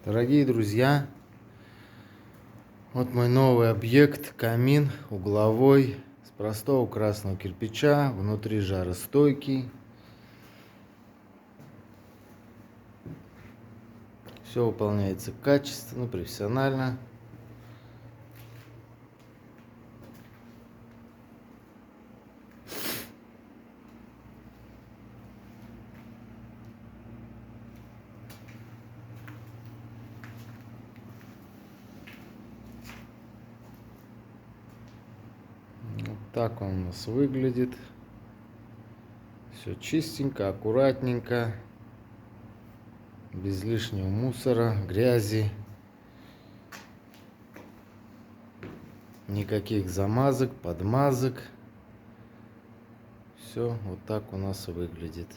Дорогие друзья, вот мой новый объект, камин угловой, с простого красного кирпича, внутри жаростойкий. Все выполняется качественно, профессионально. Вот так он у нас выглядит. Все чистенько, аккуратненько, без лишнего мусора, грязи. Никаких замазок, подмазок. Все вот так у нас выглядит.